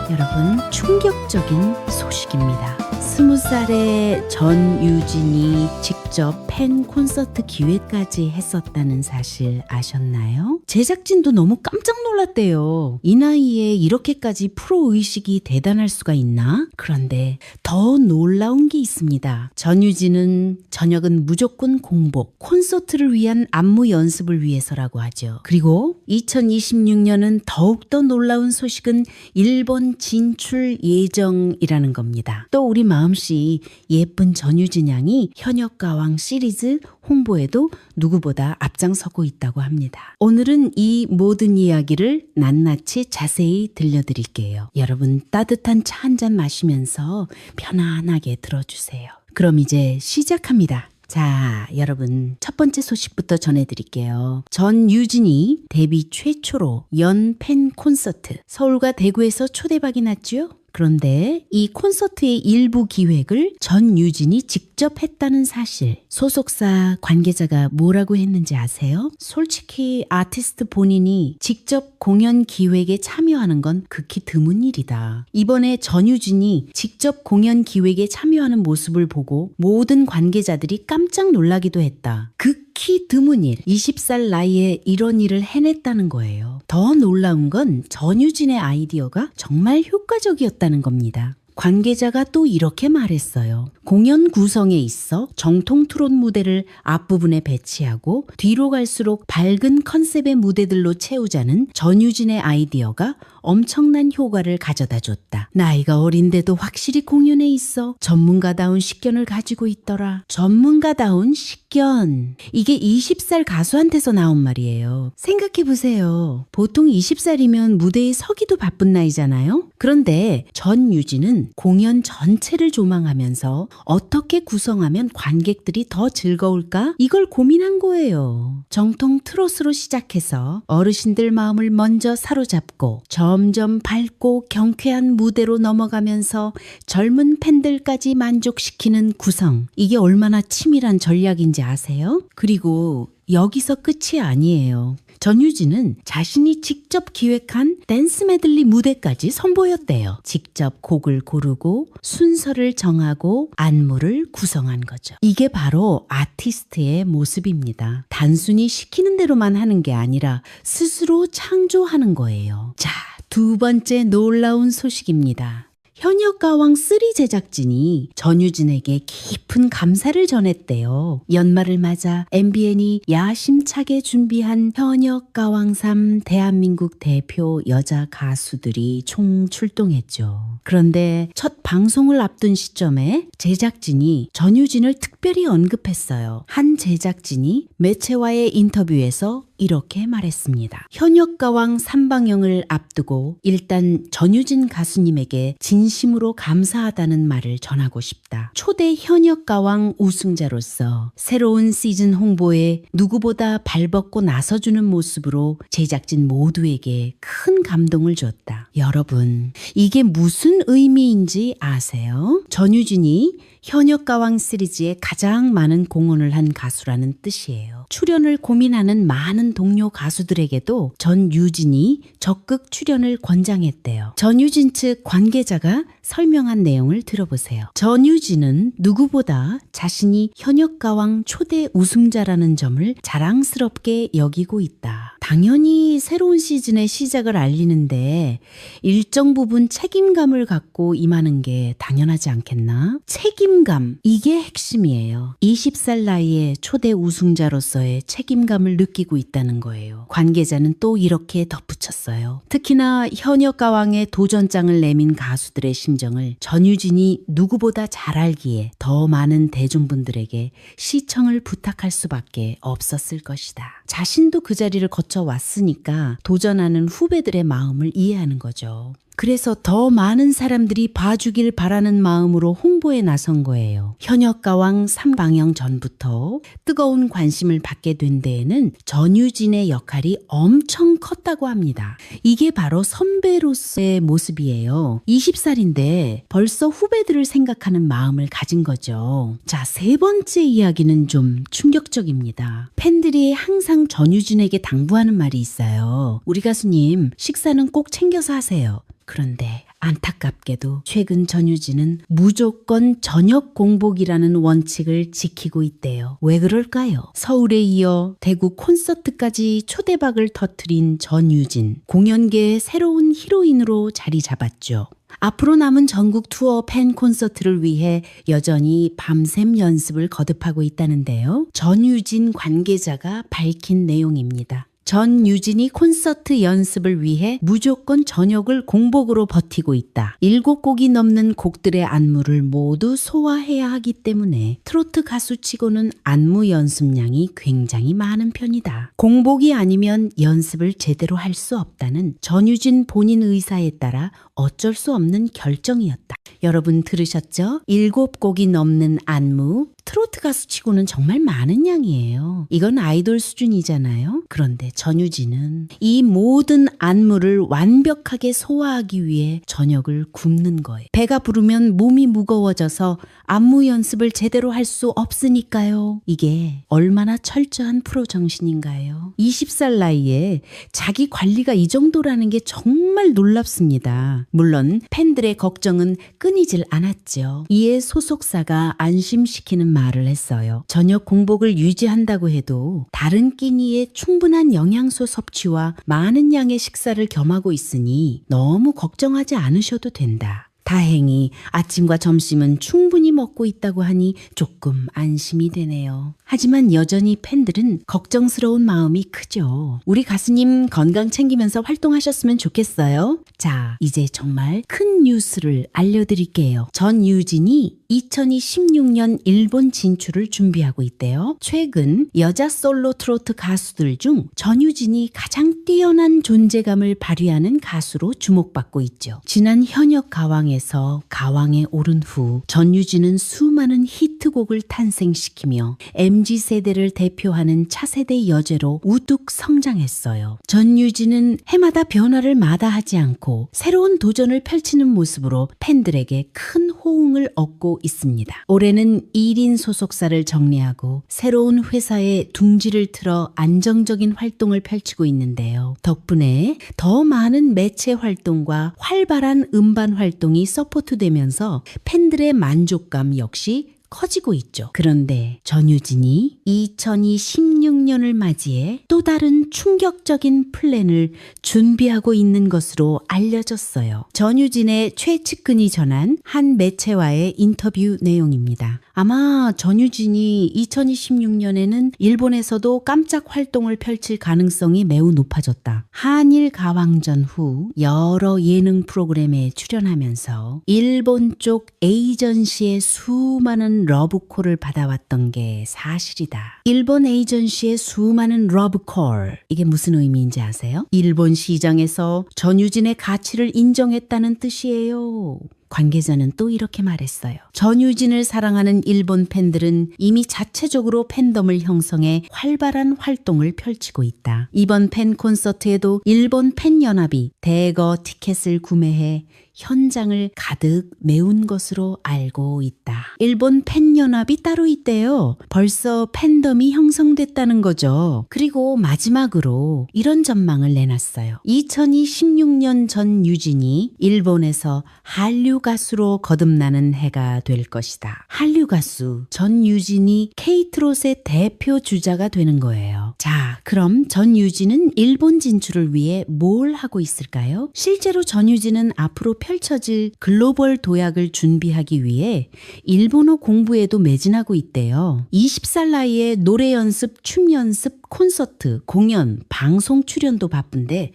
여러분, 충격적인 소식입니다. 20살의 전유진이 직접 팬 콘서트 기획까지 했었다는 사실 아셨나요? 제작진도 너무 깜짝 놀랐대요. 이 나이에 이렇게까지 프로의식이 대단할 수가 있나? 그런데 더 놀라운 게 있습니다. 전유진은 저녁은 무조건 공복, 콘서트를 위한 안무 연습을 위해서라고 하죠. 그리고 2026년은 더욱더 놀라운 소식은 일본 진출 예정이라는 겁니다. 또 우리 마음씨 예쁜 전유진 양이 현역가왕 시리즈 홍보에도 누구보다 앞장서고 있다고 합니다. 오늘은 이 모든 이야기를 낱낱이 자세히 들려드릴게요. 여러분, 따뜻한 차 한 잔 마시면서 편안하게 들어주세요. 그럼 이제 시작합니다. 자, 여러분, 첫 번째 소식부터 전해드릴게요. 전유진이 데뷔 최초로 연 팬 콘서트, 서울과 대구에서 초대박이 났죠? 그런데 이 콘서트의 일부 기획을 전유진이 직접 했다는 사실, 소속사 관계자가 뭐라고 했는지 아세요? 솔직히 아티스트 본인이 직접 공연 기획에 참여하는 건 극히 드문 일이다. 이번에 전유진이 직접 공연 기획에 참여하는 모습을 보고 모든 관계자들이 깜짝 놀라기도 했다. 극히 드문 일, 20살 나이에 이런 일을 해냈다는 거예요. 더 놀라운 건 전유진의 아이디어가 정말 효과적이었다는 겁니다. 관계자가 또 이렇게 말했어요. 공연 구성에 있어 정통 트롯 무대를 앞부분에 배치하고 뒤로 갈수록 밝은 컨셉의 무대들로 채우자는 전유진의 아이디어가 엄청난 효과를 가져다 줬다. 나이가 어린데도 확실히 공연에 있어 전문가다운 식견을 가지고 있더라. 전문가다운 식견. 이게 20살 가수한테서 나온 말이에요. 생각해보세요. 보통 20살이면 무대에 서기도 바쁜 나이잖아요. 그런데 전유진은 공연 전체를 조망하면서 어떻게 구성하면 관객들이 더 즐거울까? 이걸 고민한 거예요. 정통 트롯으로 시작해서 어르신들 마음을 먼저 사로잡고 점점 밝고 경쾌한 무대로 넘어가면서 젊은 팬들까지 만족시키는 구성. 이게 얼마나 치밀한 전략인지 아세요? 그리고 여기서 끝이 아니에요. 전유진은 자신이 직접 기획한 댄스 메들리 무대까지 선보였대요. 직접 곡을 고르고 순서를 정하고 안무를 구성한 거죠. 이게 바로 아티스트의 모습입니다. 단순히 시키는 대로만 하는 게 아니라 스스로 창조하는 거예요. 자, 두 번째 놀라운 소식입니다. 현역가왕 3 제작진이 전유진에게 깊은 감사를 전했대요. 연말을 맞아 MBN이 야심차게 준비한 현역가왕 3 대한민국 대표 여자 가수들이 총 출동했죠. 그런데 첫 방송을 앞둔 시점에 제작진이 전유진을 특별히 언급했어요. 한 제작진이 매체와의 인터뷰에서 이렇게 말했습니다. 현역가왕 3방영을 앞두고 일단 전유진 가수님에게 진심으로 감사하다는 말을 전하고 싶다. 초대 현역가왕 우승자로서 새로운 시즌 홍보에 누구보다 발벗고 나서주는 모습으로 제작진 모두에게 큰 감동을 줬다. 여러분, 이게 무슨 의미인지 아세요? 전유진이 현역가왕 시리즈에 가장 많은 공헌을 한 가수라는 뜻이에요. 출연을 고민하는 많은 동료 가수들에게도 전유진이 적극 출연을 권장했대요. 전유진 측 관계자가 설명한 내용을 들어보세요. 전유진은 누구보다 자신이 현역가왕 초대 우승자라는 점을 자랑스럽게 여기고 있다. 당연히 새로운 시즌의 시작을 알리는데 일정 부분 책임감을 갖고 임하는 게 당연하지 않겠나? 책임감, 이게 핵심이에요. 20살 나이에 초대 우승자로서의 책임감을 느끼고 있다는 거예요. 관계자는 또 이렇게 덧붙였어요. 특히나 현역가왕의 도전장을 내민 가수들의 심정을 전유진이 누구보다 잘 알기에 더 많은 대중분들에게 시청을 부탁할 수밖에 없었을 것이다. 자신도 그 자리를 거쳐왔으니까 도전하는 후배들의 마음을 이해하는 거죠. 그래서 더 많은 사람들이 봐주길 바라는 마음으로 홍보에 나선 거예요. 현역가왕 3방영 전부터 뜨거운 관심을 받게 된 데에는 전유진의 역할이 엄청 컸다고 합니다. 이게 바로 선배로서의 모습이에요. 20살인데 벌써 후배들을 생각하는 마음을 가진 거죠. 자, 세 번째 이야기는 좀 충격적입니다. 팬들이 항상 전유진에게 당부하는 말이 있어요. 우리 가수님, 식사는 꼭 챙겨서 하세요. 그런데 안타깝게도 최근 전유진은 무조건 저녁 공복이라는 원칙을 지키고 있대요. 왜 그럴까요? 서울에 이어 대구 콘서트까지 초대박을 터뜨린 전유진. 공연계의 새로운 히로인으로 자리 잡았죠. 앞으로 남은 전국 투어 팬 콘서트를 위해 여전히 밤샘 연습을 거듭하고 있다는데요. 전유진 관계자가 밝힌 내용입니다. 전유진이 콘서트 연습을 위해 무조건 저녁을 공복으로 버티고 있다. 7곡이 넘는 곡들의 안무를 모두 소화해야 하기 때문에 트로트 가수치고는 안무 연습량이 굉장히 많은 편이다. 공복이 아니면 연습을 제대로 할 수 없다는 전유진 본인 의사에 따라 어쩔 수 없는 결정이었다. 여러분 들으셨죠? 7곡이 넘는 안무. 트로트 가수치고는 정말 많은 양이에요. 이건 아이돌 수준이잖아요. 그런데 전유진은 이 모든 안무를 완벽하게 소화하기 위해 저녁을 굶는 거예요. 배가 부르면 몸이 무거워져서 안무 연습을 제대로 할 수 없으니까요. 이게 얼마나 철저한 프로 정신인가요? 20살 나이에 자기 관리가 이 정도라는 게 정말 놀랍습니다. 물론 팬들의 걱정은 끊이질 않았죠. 이에 소속사가 안심시키는 말을 했어요. 저녁 공복을 유지한다고 해도 다른 끼니에 충분한 영양소 섭취와 많은 양의 식사를 겸하고 있으니 너무 걱정하지 않으셔도 된다. 다행히 아침과 점심은 충분히 먹고 있다고 하니 조금 안심이 되네요. 하지만 여전히 팬들은 걱정스러운 마음이 크죠. 우리 가수님 건강 챙기면서 활동하셨으면 좋겠어요. 자, 이제 정말 큰 뉴스를 알려드릴게요. 전유진이 2016년 일본 진출을 준비하고 있대요. 최근 여자 솔로 트로트 가수들 중 전유진이 가장 뛰어난 존재감을 발휘하는 가수로 주목받고 있죠. 지난 현역 가왕에서 가왕에 오른 후 전유진은 수많은 히트곡을 탄생시키며 MZ세대를 대표하는 차세대 여제로 우뚝 성장했어요. 전유진은 해마다 변화를 마다하지 않고 새로운 도전을 펼치는 모습으로 팬들에게 큰 호응을 얻고 있습니다. 올해는 1인 소속사를 정리하고 새로운 회사에 둥지를 틀어 안정적인 활동을 펼치고 있는데요. 덕분에 더 많은 매체 활동과 활발한 음반 활동이 서포트되면서 팬들의 만족감 역시 커지고 있죠. 그런데 전유진이 2026년을 맞이해 또 다른 충격적인 플랜을 준비하고 있는 것으로 알려졌어요. 전유진의 최측근이 전한 한 매체와의 인터뷰 내용입니다. 아마 전유진이 2026년에는 일본에서도 깜짝 활동을 펼칠 가능성이 매우 높아졌다. 한일 가왕전 후 여러 예능 프로그램에 출연하면서 일본 쪽 에이전시의 수많은 러브콜을 받아왔던 게 사실이다. 일본 에이전시의 수많은 러브콜. 이게 무슨 의미인지 아세요? 일본 시장에서 전유진의 가치를 인정했다는 뜻이에요. 관계자는 또 이렇게 말했어요. 전유진을 사랑하는 일본 팬들은 이미 자체적으로 팬덤을 형성해 활발한 활동을 펼치고 있다. 이번 팬 콘서트에도 일본 팬연합이 대거 티켓을 구매해 현장을 가득 메운 것으로 알고 있다. 일본 팬연합이 따로 있대요. 벌써 팬덤이 형성됐다는 거죠. 그리고 마지막으로 이런 전망을 내놨어요. 2026년 전유진이 일본에서 한류 가수로 거듭나는 해가 될 것이다. 한류 가수 전유진이 K트롯의 대표 주자가 되는 거예요. 자, 그럼 전유진은 일본 진출을 위해 뭘 하고 있을까요? 실제로 전유진은 앞으로 펼쳐질 글로벌 도약을 준비하기 위해 일본어 공부에도 매진하고 있대요. 20살 나이에 노래 연습, 춤 연습, 콘서트, 공연, 방송 출연도 바쁜데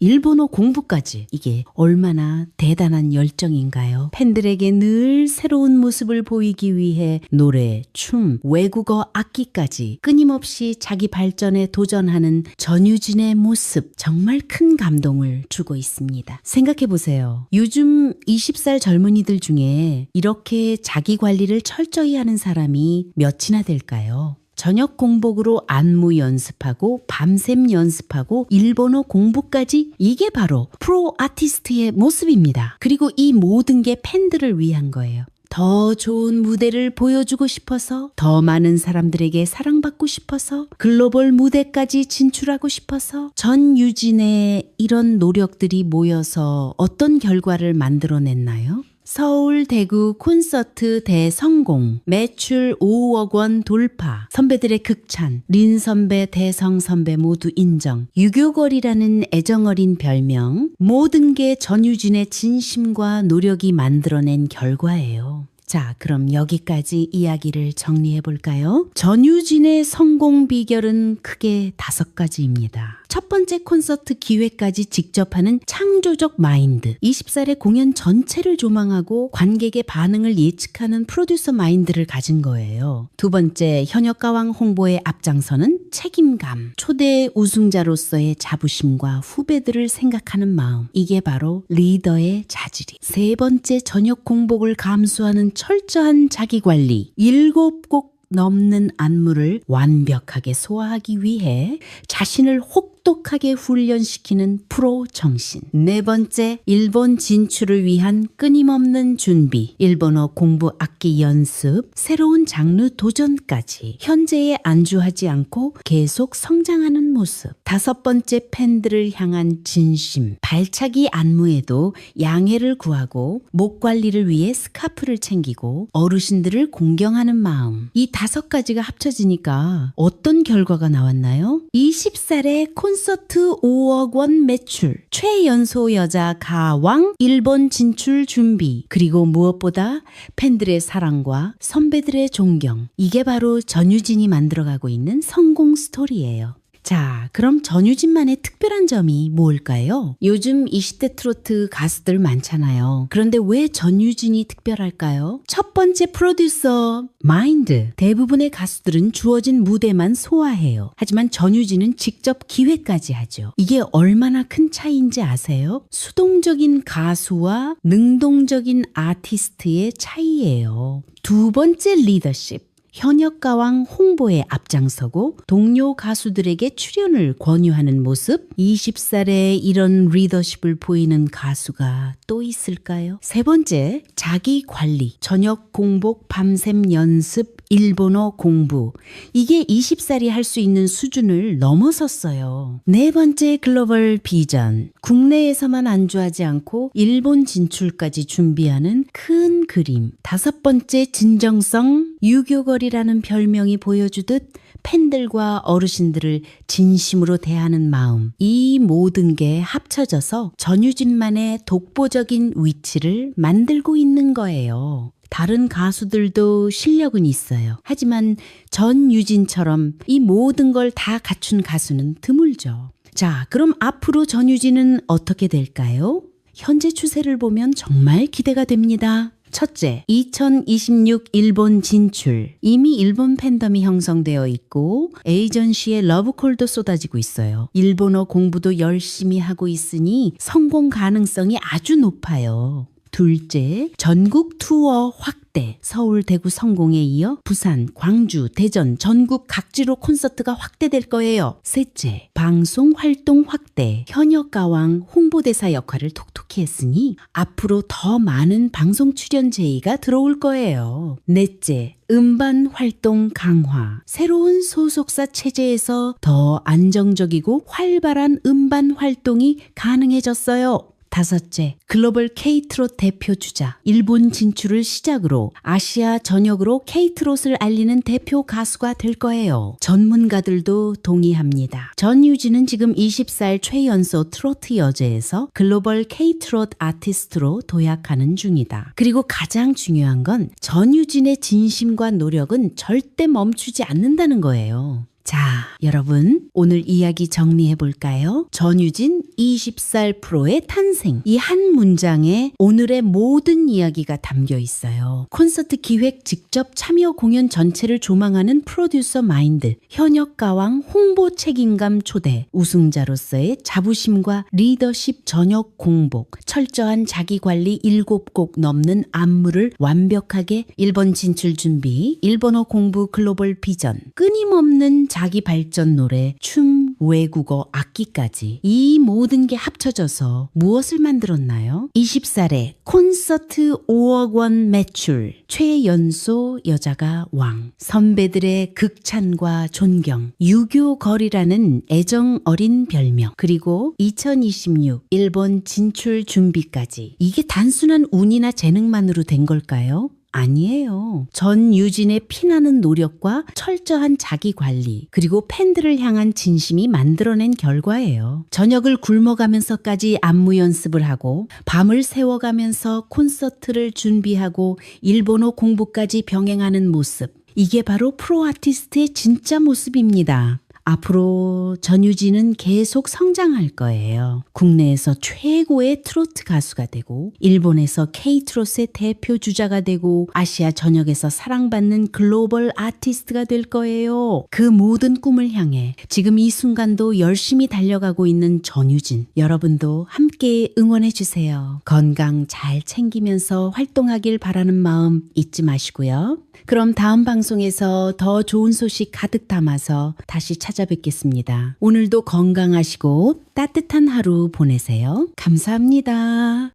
일본어 공부까지. 이게 얼마나 대단한 열정인가요? 팬들에게 늘 새로운 모습을 보이기 위해 노래, 춤, 외국어 악기까지 끊임없이 자기 발전에 도전하는 전유진의 모습, 정말 큰 감동을 주고 있습니다. 생각해보세요. 요즘 20살 젊은이들 중에 이렇게 자기 관리를 철저히 하는 사람이 몇이나 될까요? 저녁 공복으로 안무 연습하고 밤샘 연습하고 일본어 공부까지. 이게 바로 프로 아티스트의 모습입니다. 그리고 이 모든 게 팬들을 위한 거예요. 더 좋은 무대를 보여주고 싶어서, 더 많은 사람들에게 사랑받고 싶어서, 글로벌 무대까지 진출하고 싶어서 전유진의 이런 노력들이 모여서 어떤 결과를 만들어냈나요? 서울, 대구 콘서트 대성공, 매출 5억 원 돌파, 선배들의 극찬, 린 선배, 대성 선배 모두 인정, 유교걸이라는 애정어린 별명, 모든 게 전유진의 진심과 노력이 만들어낸 결과예요. 자, 그럼 여기까지 이야기를 정리해 볼까요? 전유진의 성공 비결은 크게 5가지입니다. 첫 번째, 콘서트 기획까지 직접 하는 창조적 마인드. 20살의 공연 전체를 조망하고 관객의 반응을 예측하는 프로듀서 마인드를 가진 거예요. 두 번째, 현역가왕 홍보에 앞장서는 책임감. 초대 우승자로서의 자부심과 후배들을 생각하는 마음. 이게 바로 리더의 자질이. 세 번째, 저녁 공복을 감수하는 철저한 자기관리. 7곡 넘는 안무를 완벽하게 소화하기 위해 자신을 혹독하게 훈련시키는 프로 정신. 네 번째, 일본 진출을 위한 끊임없는 준비. 일본어 공부, 악기 연습, 새로운 장르 도전까지 현재에 안주하지 않고 계속 성장하는 모습. 다섯 번째, 팬들을 향한 진심. 발차기 안무에도 양해를 구하고 목 관리를 위해 스카프를 챙기고 어르신들을 공경하는 마음. 이 5가지가 합쳐지니까 어떤 결과가 나왔나요? 20살의 콘서트 5억 원 매출, 최연소 여자 가왕 일본 진출 준비, 그리고 무엇보다 팬들의 사랑과 선배들의 존경. 이게 바로 전유진이 만들어가고 있는 성공 스토리예요. 자, 그럼 전유진만의 특별한 점이 뭘까요? 요즘 20대 트로트 가수들 많잖아요. 그런데 왜 전유진이 특별할까요? 첫 번째, 프로듀서 마인드. 대부분의 가수들은 주어진 무대만 소화해요. 하지만 전유진은 직접 기획까지 하죠. 이게 얼마나 큰 차이인지 아세요? 수동적인 가수와 능동적인 아티스트의 차이예요. 두 번째, 리더십. 현역가왕 홍보에 앞장서고 동료 가수들에게 출연을 권유하는 모습. 20살에 이런 리더십을 보이는 가수가 또 있을까요? 세 번째, 자기 관리. 저녁 공복, 밤샘 연습, 일본어 공부. 이게 20살이 할 수 있는 수준을 넘어섰어요. 네 번째, 글로벌 비전. 국내에서만 안주하지 않고 일본 진출까지 준비하는 큰 그림. 다섯 번째, 진정성. 유교걸이라는 별명이 보여주듯 팬들과 어르신들을 진심으로 대하는 마음. 이 모든 게 합쳐져서 전유진만의 독보적인 위치를 만들고 있는 거예요. 다른 가수들도 실력은 있어요. 하지만 전유진처럼 이 모든 걸 다 갖춘 가수는 드물죠. 자, 그럼 앞으로 전유진은 어떻게 될까요? 현재 추세를 보면 정말 기대가 됩니다. 첫째, 2026 일본 진출. 이미 일본 팬덤이 형성되어 있고 에이전시의 러브콜도 쏟아지고 있어요. 일본어 공부도 열심히 하고 있으니 성공 가능성이 아주 높아요. 둘째, 전국 투어 확대. 서울, 대구 성공에 이어 부산, 광주, 대전, 전국 각지로 콘서트가 확대될 거예요. 셋째, 방송 활동 확대. 현역가왕 홍보대사 역할을 톡톡히 했으니 앞으로 더 많은 방송 출연 제의가 들어올 거예요. 넷째, 음반 활동 강화. 새로운 소속사 체제에서 더 안정적이고 활발한 음반 활동이 가능해졌어요. 다섯째, 글로벌 K-트롯 대표 주자. 일본 진출을 시작으로 아시아 전역으로 K-트롯을 알리는 대표 가수가 될 거예요. 전문가들도 동의합니다. 전유진은 지금 20살 최연소 트로트 여제에서 글로벌 K-트롯 아티스트로 도약하는 중이다. 그리고 가장 중요한 건 전유진의 진심과 노력은 절대 멈추지 않는다는 거예요. 자, 여러분, 오늘 이야기 정리해 볼까요? 전유진 20살 프로의 탄생. 이 한 문장에 오늘의 모든 이야기가 담겨 있어요. 콘서트 기획 직접 참여 공연 전체를 조망하는 프로듀서 마인드, 현역가왕 홍보 책임감 초대, 우승자로서의 자부심과 리더십 저녁 공복, 철저한 자기관리 7곡 넘는 안무를 완벽하게 일본 진출 준비, 일본어 공부 글로벌 비전, 끊임없는 자기 발전 노래, 춤, 외국어, 악기까지 이 모든 게 합쳐져서 무엇을 만들었나요? 20살에 콘서트 5억 원 매출, 최연소 여자가 왕, 선배들의 극찬과 존경, 유교거리라는 애정 어린 별명, 그리고 2026 일본 진출 준비까지. 이게 단순한 운이나 재능만으로 된 걸까요? 아니에요. 전유진의 피나는 노력과 철저한 자기 관리, 그리고 팬들을 향한 진심이 만들어낸 결과예요. 저녁을 굶어가면서까지 안무 연습을 하고, 밤을 새워가면서 콘서트를 준비하고, 일본어 공부까지 병행하는 모습. 이게 바로 프로 아티스트의 진짜 모습입니다. 앞으로 전유진은 계속 성장할 거예요. 국내에서 최고의 트로트 가수가 되고, 일본에서 K-트로트의 대표 주자가 되고, 아시아 전역에서 사랑받는 글로벌 아티스트가 될 거예요. 그 모든 꿈을 향해 지금 이 순간도 열심히 달려가고 있는 전유진. 여러분도 함께 응원해 주세요. 건강 잘 챙기면서 활동하길 바라는 마음 잊지 마시고요. 그럼 다음 방송에서 더 좋은 소식 가득 담아서 다시 찾아뵙겠습니다. 오늘도 건강하시고 따뜻한 하루 보내세요. 감사합니다.